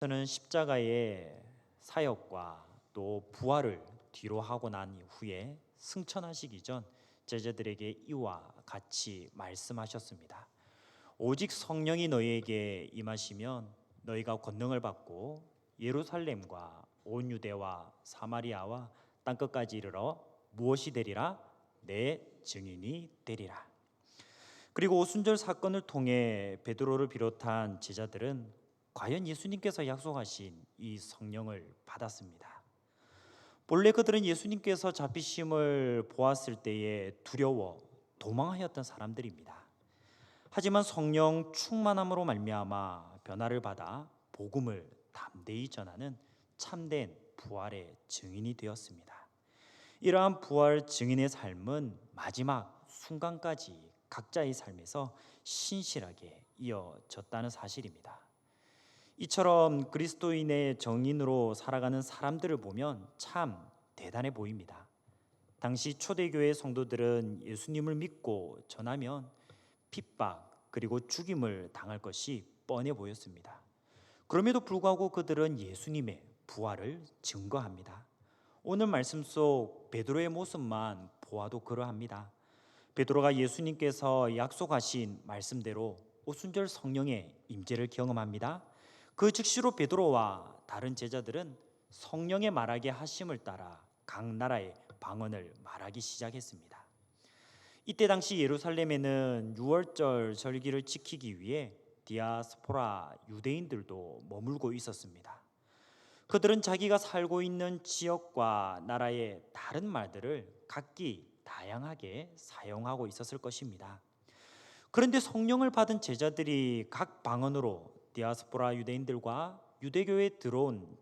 저는 십자가의 사역과 또 부활을 뒤로 하고 난 이후에 승천하시기 전 제자들에게 이와 같이 말씀하셨습니다. 오직 성령이 너희에게 임하시면 너희가 권능을 받고 예루살렘과 온 유대와 사마리아와 땅끝까지 이르러 무엇이 되리라? 내 증인이 되리라. 그리고 오순절 사건을 통해 베드로를 비롯한 제자들은 과연 예수님께서 약속하신 이 성령을 받았습니다. 본래 그들은 예수님께서 잡히심을 보았을 때에 두려워 도망하였던 사람들입니다. 하지만 성령 충만함으로 말미암아 변화를 받아 복음을 담대히 전하는 참된 부활의 증인이 되었습니다. 이러한 부활 증인의 삶은 마지막 순간까지 각자의 삶에서 신실하게 이어졌다는 사실입니다. 이처럼 그리스도인의 정인으로 살아가는 사람들을 보면 참 대단해 보입니다. 당시 초대교회 성도들은 예수님을 믿고 전하면 핍박 그리고 죽임을 당할 것이 뻔해 보였습니다. 그럼에도 불구하고 그들은 예수님의 부활을 증거합니다. 오늘 말씀 속 베드로의 모습만 보아도 그러합니다. 베드로가 예수님께서 약속하신 말씀대로 오순절 성령의 임재를 경험합니다. 그 즉시로 베드로와 다른 제자들은 성령의 말하게 하심을 따라 각 나라의 방언을 말하기 시작했습니다. 이때 당시 예루살렘에는 유월절 절기를 지키기 위해 디아스포라 유대인들도 머물고 있었습니다. 그들은 자기가 살고 있는 지역과 나라의 다른 말들을 각기 다양하게 사용하고 있었을 것입니다. 그런데 성령을 받은 제자들이 각 방언으로 디아스포라 유대인들과 유대교에 들어온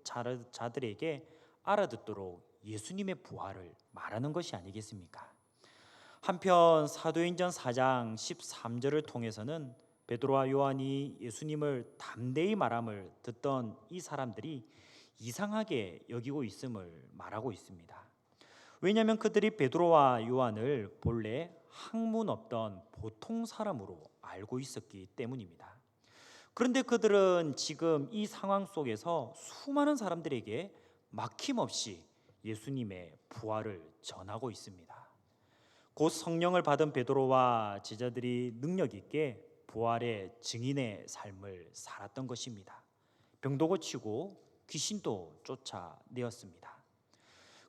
자들에게 알아듣도록 예수님의 부활을 말하는 것이 아니겠습니까? 한편 사도행전 4장 13절을 통해서는 베드로와 요한이 예수님을 담대히 말함을 듣던 이 사람들이 이상하게 여기고 있음을 말하고 있습니다. 왜냐하면 그들이 베드로와 요한을 본래 학문 없던 보통 사람으로 알고 있었기 때문입니다. 그런데 그들은 지금 이 상황 속에서 수많은 사람들에게 막힘없이 예수님의 부활을 전하고 있습니다. 곧 성령을 받은 베드로와 제자들이 능력 있게 부활의 증인의 삶을 살았던 것입니다. 병도 고치고 귀신도 쫓아내었습니다.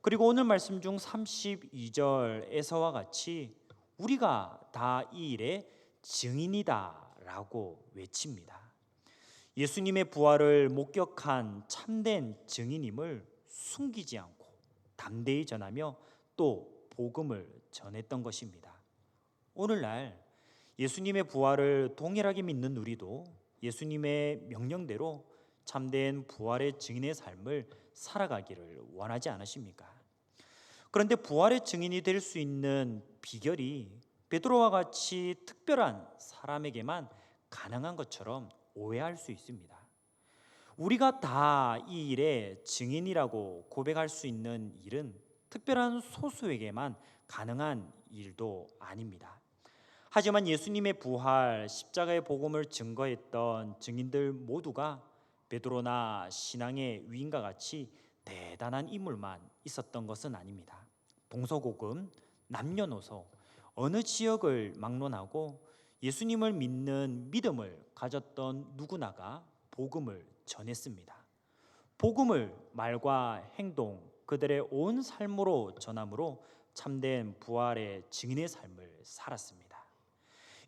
그리고 오늘 말씀 중 32절에서와 같이 우리가 다 이 일의 증인이다 라고 외칩니다. 예수님의 부활을 목격한 참된 증인임을 숨기지 않고 담대히 전하며 또 복음을 전했던 것입니다. 오늘날 예수님의 부활을 동일하게 믿는 우리도 예수님의 명령대로 참된 부활의 증인의 삶을 살아가기를 원하지 않으십니까? 그런데 부활의 증인이 될 수 있는 비결이 베드로와 같이 특별한 사람에게만 가능한 것처럼 오해할 수 있습니다. 우리가 다 이 일의 증인이라고 고백할 수 있는 일은 특별한 소수에게만 가능한 일도 아닙니다. 하지만 예수님의 부활, 십자가의 복음을 증거했던 증인들 모두가 베드로나 신앙의 위인과 같이 대단한 인물만 있었던 것은 아닙니다. 동서고금, 남녀노소, 어느 지역을 막론하고 예수님을 믿는 믿음을 가졌던 누구나가 복음을 전했습니다. 복음을 말과 행동, 그들의 온 삶으로 전함으로 참된 부활의 증인의 삶을 살았습니다.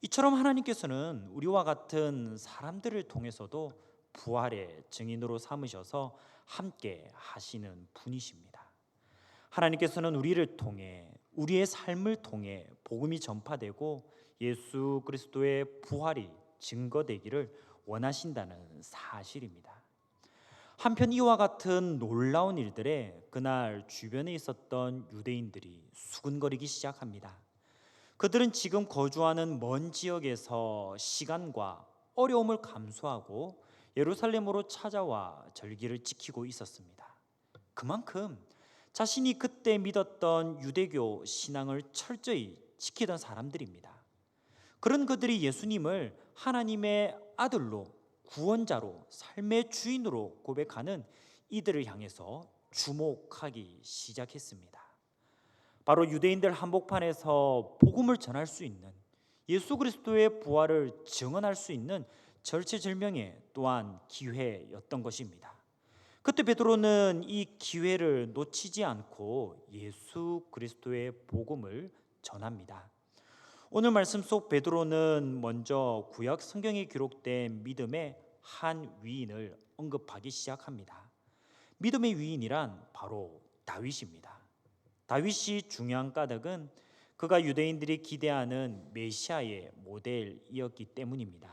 이처럼 하나님께서는 우리와 같은 사람들을 통해서도 부활의 증인으로 삼으셔서 함께 하시는 분이십니다. 하나님께서는 우리를 통해 우리의 삶을 통해 복음이 전파되고 예수 그리스도의 부활이 증거되기를 원하신다는 사실입니다. 한편 이와 같은 놀라운 일들에 그날 주변에 있었던 유대인들이 수군거리기 시작합니다. 그들은 지금 거주하는 먼 지역에서 시간과 어려움을 감수하고 예루살렘으로 찾아와 절기를 지키고 있었습니다. 그만큼 자신이 그때 믿었던 유대교 신앙을 철저히 지키던 사람들입니다. 그런 그들이 예수님을 하나님의 아들로 구원자로 삶의 주인으로 고백하는 이들을 향해서 주목하기 시작했습니다. 바로 유대인들 한복판에서 복음을 전할 수 있는, 예수 그리스도의 부활을 증언할 수 있는 절체절명의 또한 기회였던 것입니다. 그때 베드로는 이 기회를 놓치지 않고 예수 그리스도의 복음을 전합니다. 오늘 말씀 속 베드로는 먼저 구약 성경에 기록된 믿음의 한 위인을 언급하기 시작합니다. 믿음의 위인이란 바로 다윗입니다. 다윗이 중요한 까닭은 그가 유대인들이 기대하는 메시아의 모델이었기 때문입니다.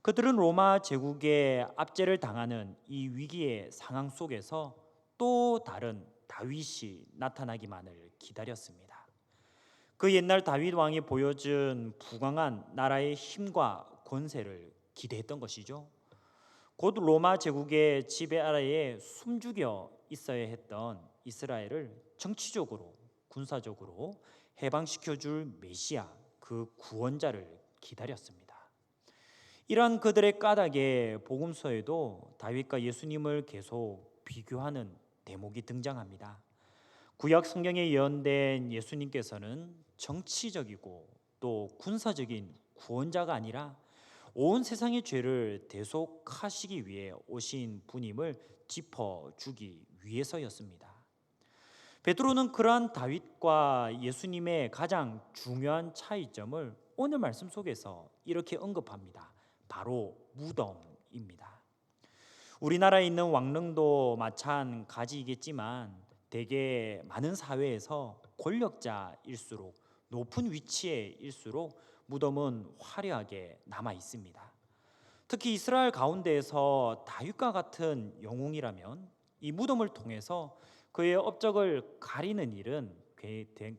그들은 로마 제국의 압제를 당하는 이 위기의 상황 속에서 또 다른 다윗이 나타나기만을 기다렸습니다. 그 옛날 다윗 왕이 보여준 부강한 나라의 힘과 권세를 기대했던 것이죠. 곧 로마 제국의 지배 아래에 숨죽여 있어야 했던 이스라엘을 정치적으로, 군사적으로 해방시켜줄 메시아, 그 구원자를 기다렸습니다. 이러한 그들의 까닭에 복음서에도 다윗과 예수님을 계속 비교하는 대목이 등장합니다. 구약 성경에 예언된 예수님께서는 정치적이고 또 군사적인 구원자가 아니라 온 세상의 죄를 대속하시기 위해 오신 분임을 짚어주기 위해서였습니다. 베드로는 그러한 다윗과 예수님의 가장 중요한 차이점을 오늘 말씀 속에서 이렇게 언급합니다. 바로 무덤입니다. 우리나라에 있는 왕릉도 마찬가지이겠지만 대개 많은 사회에서 권력자일수록, 높은 위치에일수록 무덤은 화려하게 남아 있습니다. 특히 이스라엘 가운데에서 다윗과 같은 영웅이라면 이 무덤을 통해서 그의 업적을 가리는 일은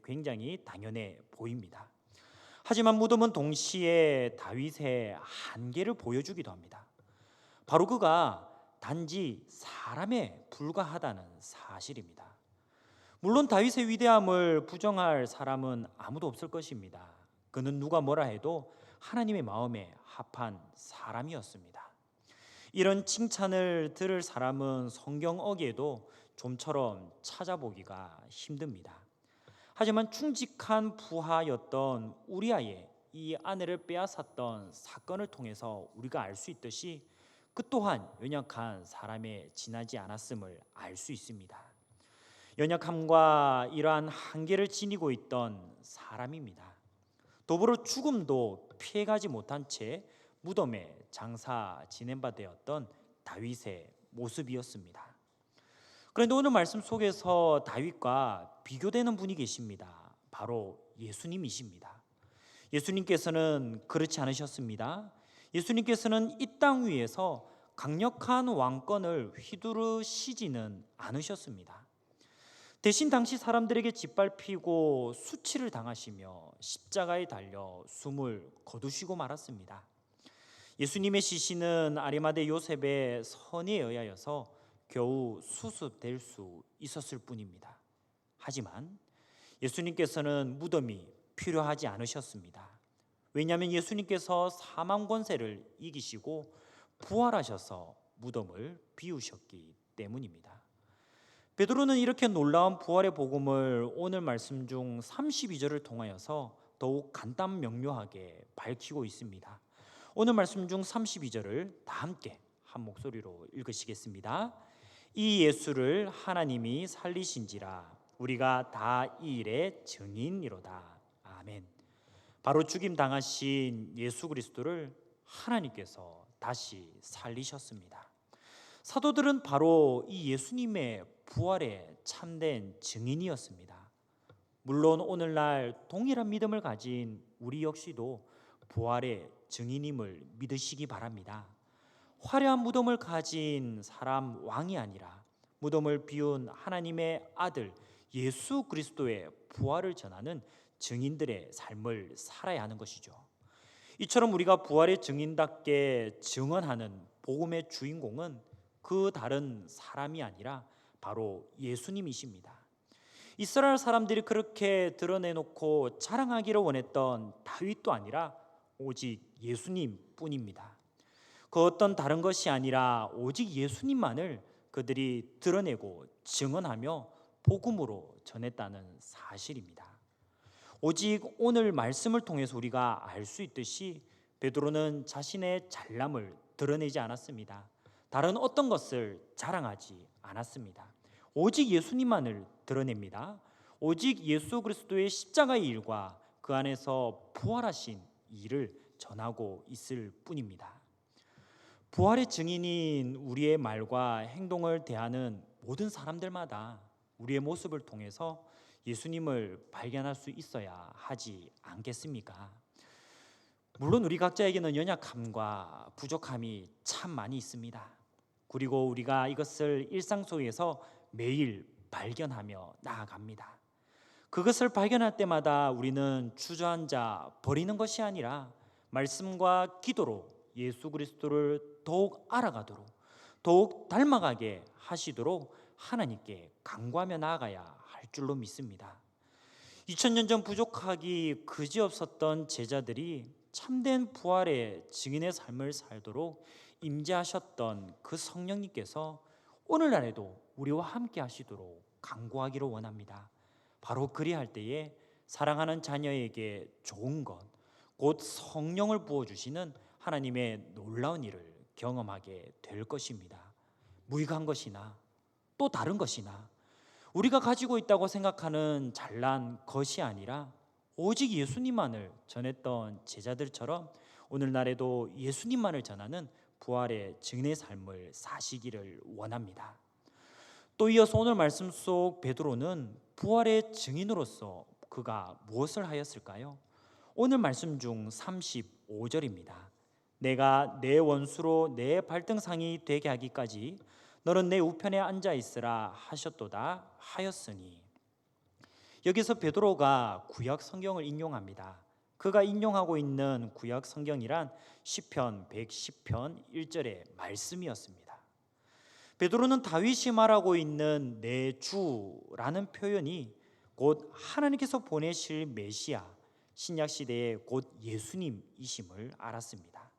굉장히 당연해 보입니다. 하지만 무덤은 동시에 다윗의 한계를 보여주기도 합니다. 바로 그가 단지 사람에 불과하다는 사실입니다. 물론 다윗의 위대함을 부정할 사람은 아무도 없을 것입니다. 그는 누가 뭐라 해도 하나님의 마음에 합한 사람이었습니다. 이런 칭찬을 들을 사람은 성경 어귀에도 좀처럼 찾아보기가 힘듭니다. 하지만 충직한 부하였던 우리아의 이 아내를 빼앗았던 사건을 통해서 우리가 알 수 있듯이 그 또한 연약한 사람에 지나지 않았음을 알 수 있습니다. 연약함과 이러한 한계를 지니고 있던 사람입니다. 더불어 죽음도 피해가지 못한 채 무덤에 장사 지낸 바 되었던 다윗의 모습이었습니다. 그런데 오늘 말씀 속에서 다윗과 비교되는 분이 계십니다. 바로 예수님이십니다. 예수님께서는 그렇지 않으셨습니다. 예수님께서는 이 땅 위에서 강력한 왕권을 휘두르시지는 않으셨습니다. 대신 당시 사람들에게 짓밟히고 수치를 당하시며 십자가에 달려 숨을 거두시고 말았습니다. 예수님의 시신은 아리마대 요셉의 선의에 의하여서 겨우 수습될 수 있었을 뿐입니다. 하지만 예수님께서는 무덤이 필요하지 않으셨습니다. 왜냐하면 예수님께서 사망 권세를 이기시고 부활하셔서 무덤을 비우셨기 때문입니다. 베드로는 이렇게 놀라운 부활의 복음을 오늘 말씀 중 32절을 통하여서 더욱 간단 명료하게 밝히고 있습니다. 오늘 말씀 중 32절을 다 함께 한 목소리로 읽으시겠습니다. 이 예수를 하나님이 살리신지라 우리가 다 이 일의 증인이로다. 아멘. 바로 죽임 당하신 예수 그리스도를 하나님께서 다시 살리셨습니다. 사도들은 바로 이 예수님의 부활의 참된 증인이었습니다. 물론 오늘날 동일한 믿음을 가진 우리 역시도 부활의 증인임을 믿으시기 바랍니다. 화려한 무덤을 가진 사람 왕이 아니라 무덤을 비운 하나님의 아들 예수 그리스도의 부활을 전하는 증인들의 삶을 살아야 하는 것이죠. 이처럼 우리가 부활의 증인답게 증언하는 복음의 주인공은 그 다른 사람이 아니라 바로 예수님이십니다. 이스라엘 사람들이 그렇게 드러내놓고 자랑하기를 원했던 다윗도 아니라 오직 예수님뿐입니다. 그 어떤 다른 것이 아니라 오직 예수님만을 그들이 드러내고 증언하며 복음으로 전했다는 사실입니다. 오직 오늘 말씀을 통해서 우리가 알 수 있듯이 베드로는 자신의 잘남을 드러내지 않았습니다. 다른 어떤 것을 자랑하지 않았습니다. 오직 예수님만을 드러냅니다. 오직 예수 그리스도의 십자가의 일과 그 안에서 부활하신 일을 전하고 있을 뿐입니다. 부활의 증인인 우리의 말과 행동을 대하는 모든 사람들마다 우리의 모습을 통해서 예수님을 발견할 수 있어야 하지 않겠습니까? 물론 우리 각자에게는 연약함과 부족함이 참 많이 있습니다. 그리고 우리가 이것을 일상 속에서 매일 발견하며 나아갑니다. 그것을 발견할 때마다 우리는 주저앉아 버리는 것이 아니라 말씀과 기도로 예수 그리스도를 더욱 알아가도록, 더욱 닮아가게 하시도록 하나님께 간구하며 나아가야 할 줄로 믿습니다. 2000년 전 부족하기 그지없었던 제자들이 참된 부활의 증인의 삶을 살도록 임재하셨던 그 성령님께서 오늘날에도 우리와 함께 하시도록 간구하기를 원합니다. 바로 그리할 때에 사랑하는 자녀에게 좋은 것, 곧 성령을 부어주시는 하나님의 놀라운 일을 경험하게 될 것입니다. 무익한 것이나 또 다른 것이나 우리가 가지고 있다고 생각하는 잘난 것이 아니라 오직 예수님만을 전했던 제자들처럼 오늘날에도 예수님만을 전하는 부활의 증인의 삶을 사시기를 원합니다. 또 이어서 오늘 말씀 속 베드로는 부활의 증인으로서 그가 무엇을 하였을까요? 오늘 말씀 중 35절입니다. 내가 내 원수로 내 발등상이 되게 하기까지 너는 내 우편에 앉아 있으라 하셨도다 하였으니. 여기서 베드로가 구약 성경을 인용합니다. 그가 인용하고 있는 구약 성경이란 시편 110편 1절의 말씀이었습니다. 베드로는 다윗이 말하고 있는 내 주라는 표현이 곧 하나님께서 보내실 메시아, 신약 시대의 곧 예수님이심을 알았습니다.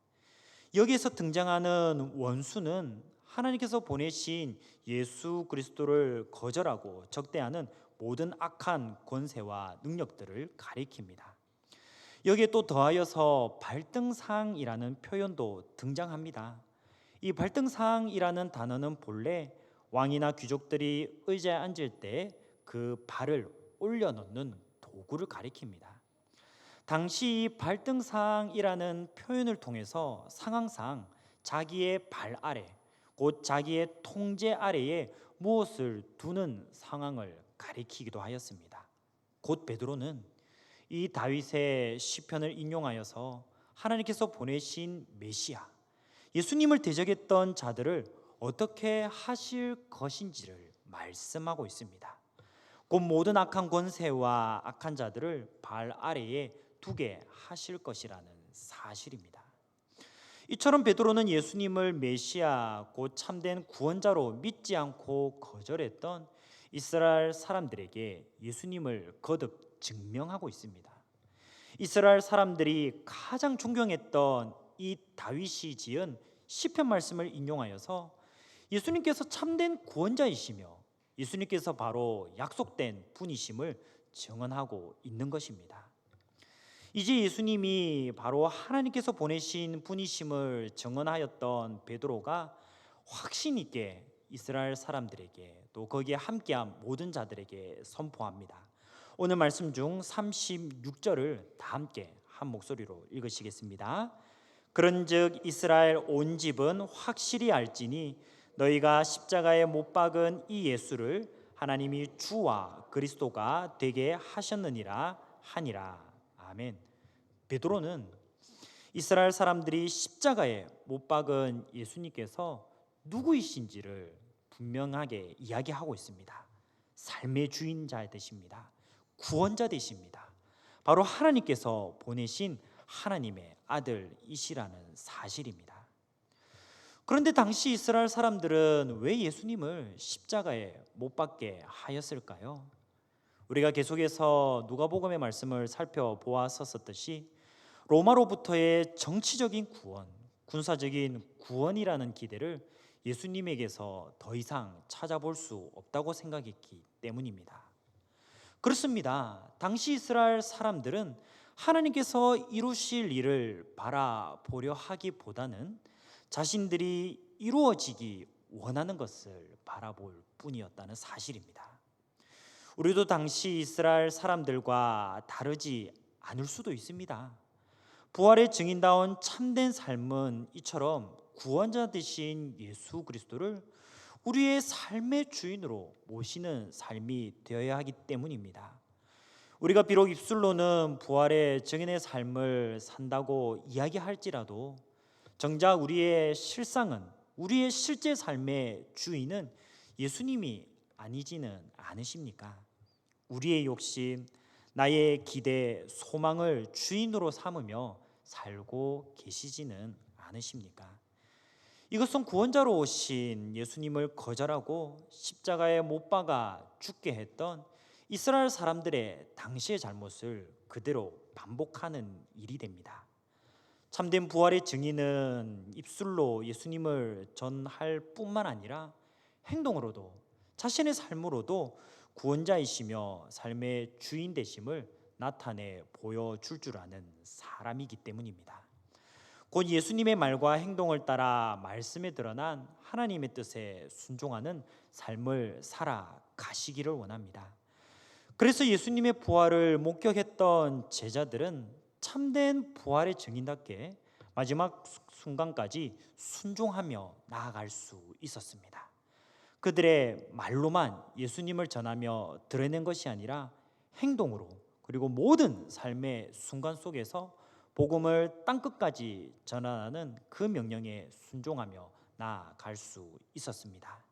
여기에서 등장하는 원수는 하나님께서 보내신 예수 그리스도를 거절하고 적대하는 모든 악한 권세와 능력들을 가리킵니다. 여기에 또 더하여서 발등상이라는 표현도 등장합니다. 이 발등상이라는 단어는 본래 왕이나 귀족들이 의자에 앉을 때 그 발을 올려놓는 도구를 가리킵니다. 당시 이 발등상이라는 표현을 통해서 상황상 자기의 발 아래, 곧 자기의 통제 아래에 무엇을 두는 상황을 가리키기도 하였습니다. 곧 베드로는 이 다윗의 시편을 인용하여서 하나님께서 보내신 메시아, 예수님을 대적했던 자들을 어떻게 하실 것인지를 말씀하고 있습니다. 곧 모든 악한 권세와 악한 자들을 발 아래에 두게 하실 것이라는 사실입니다. 이처럼 베드로는 예수님을 메시아 곧 참된 구원자로 믿지 않고 거절했던 이스라엘 사람들에게 예수님을 거듭 증명하고 있습니다. 이스라엘 사람들이 가장 존경했던 이 다윗이 지은 시편 말씀을 인용하여서 예수님께서 참된 구원자이시며 예수님께서 바로 약속된 분이심을 증언하고 있는 것입니다. 이제 예수님이 바로 하나님께서 보내신 분이심을 증언하였던 베드로가 확신 있게 이스라엘 사람들에게 또 거기에 함께한 모든 자들에게 선포합니다. 오늘 말씀 중 36절을 다 함께 한 목소리로 읽으시겠습니다. 그런즉 이스라엘 온 집은 확실히 알지니 너희가 십자가에 못 박은 이 예수를 하나님이 주와 그리스도가 되게 하셨느니라 하니라. 아멘. 베드로는 이스라엘 사람들이 십자가에 못 박은 예수님께서 누구이신지를 분명하게 이야기하고 있습니다. 삶의 주인자 되십니다. 구원자 되십니다. 바로 하나님께서 보내신 하나님의 아들이시라는 사실입니다. 그런데 당시 이스라엘 사람들은 왜 예수님을 십자가에 못 박게 하였을까요? 우리가 계속해서 누가복음의 말씀을 살펴보았었듯이 로마로부터의 정치적인 구원, 군사적인 구원이라는 기대를 예수님에게서 더 이상 찾아볼 수 없다고 생각했기 때문입니다. 그렇습니다. 당시 이스라엘 사람들은 하나님께서 이루실 일을 바라보려 하기보다는 자신들이 이루어지기 원하는 것을 바라볼 뿐이었다는 사실입니다. 우리도 당시 이스라엘 사람들과 다르지 않을 수도 있습니다. 부활의 증인다운 참된 삶은 이처럼 구원자 되신 예수 그리스도를 우리의 삶의 주인으로 모시는 삶이 되어야 하기 때문입니다. 우리가 비록 입술로는 부활의 증인의 삶을 산다고 이야기할지라도 정작 우리의 실상은, 우리의 실제 삶의 주인은 예수님이 아니지는 않으십니까? 우리의 욕심, 나의 기대, 소망을 주인으로 삼으며 살고 계시지는 않으십니까? 이것은 구원자로 오신 예수님을 거절하고 십자가에 못 박아 죽게 했던 이스라엘 사람들의 당시의 잘못을 그대로 반복하는 일이 됩니다. 참된 부활의 증인은 입술로 예수님을 전할 뿐만 아니라 행동으로도, 자신의 삶으로도 구원자이시며 삶의 주인 되심을 나타내 보여줄 줄 아는 사람이기 때문입니다. 곧 예수님의 말과 행동을 따라 말씀에 드러난 하나님의 뜻에 순종하는 삶을 살아가시기를 원합니다. 그래서 예수님의 부활을 목격했던 제자들은 참된 부활의 증인답게 마지막 순간까지 순종하며 나아갈 수 있었습니다. 그들의 말로만 예수님을 전하며 드러낸 것이 아니라 행동으로, 그리고 모든 삶의 순간 속에서 복음을 땅끝까지 전하는 그 명령에 순종하며 나아갈 수 있었습니다.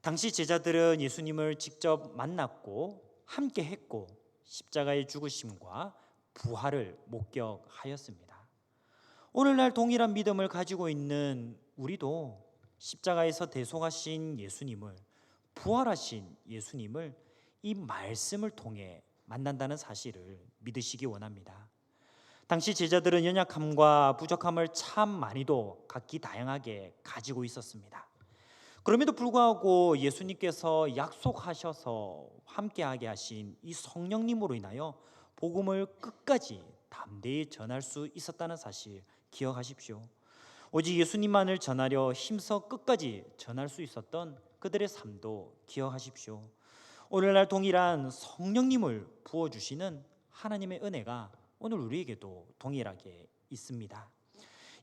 당시 제자들은 예수님을 직접 만났고 함께 했고 십자가의 죽으심과 부활을 목격하였습니다. 오늘날 동일한 믿음을 가지고 있는 우리도 십자가에서 대속하신 예수님을, 부활하신 예수님을 이 말씀을 통해 만난다는 사실을 믿으시기 원합니다. 당시 제자들은 연약함과 부족함을 참 많이도 각기 다양하게 가지고 있었습니다. 그럼에도 불구하고 예수님께서 약속하셔서 함께하게 하신 이 성령님으로 인하여 복음을 끝까지 담대히 전할 수 있었다는 사실 기억하십시오. 오직 예수님만을 전하려 힘써 끝까지 전할 수 있었던 그들의 삶도 기억하십시오. 오늘날 동일한 성령님을 부어주시는 하나님의 은혜가 오늘 우리에게도 동일하게 있습니다.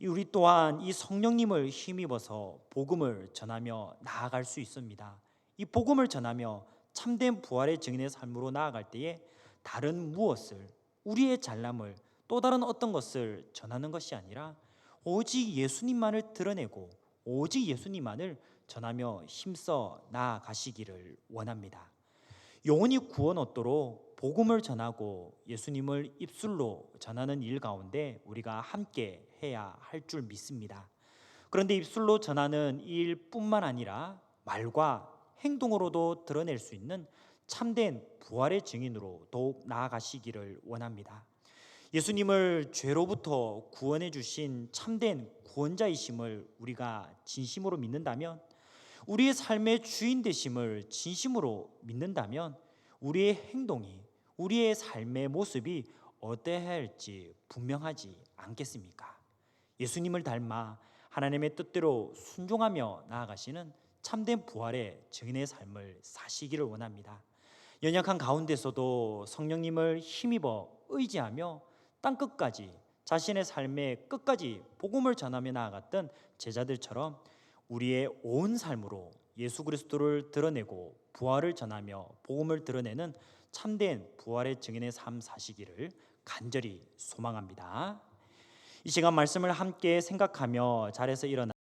우리 또한 이 성령님을 힘입어서 복음을 전하며 나아갈 수 있습니다. 이 복음을 전하며 참된 부활의 증인의 삶으로 나아갈 때에 다른 무엇을, 우리의 잘남을, 또 다른 어떤 것을 전하는 것이 아니라 오직 예수님만을 드러내고 오직 예수님만을 전하며 힘써 나아가시기를 원합니다. 영원히 구원 얻도록 복음을 전하고 예수님을 입술로 전하는 일 가운데 우리가 함께 해야 할 줄 믿습니다. 그런데 입술로 전하는 일뿐만 아니라 말과 행동으로도 드러낼 수 있는 참된 부활의 증인으로 더욱 나아가시기를 원합니다. 예수님을 죄로부터 구원해 주신 참된 구원자이심을 우리가 진심으로 믿는다면, 우리의 삶의 주인 되심을 진심으로 믿는다면 우리의 행동이, 우리의 삶의 모습이 어떠해야 할지 분명하지 않겠습니까? 예수님을 닮아 하나님의 뜻대로 순종하며 나아가시는 참된 부활의 증인의 삶을 사시기를 원합니다. 연약한 가운데서도 성령님을 힘입어 의지하며 땅끝까지, 자신의 삶의 끝까지 복음을 전하며 나아갔던 제자들처럼 우리의 온 삶으로 예수 그리스도를 드러내고 부활을 전하며 복음을 드러내는 참된 부활의 증인의 삶 사시기를 간절히 소망합니다. 이 시간 말씀을 함께 생각하며 자리에서 일어나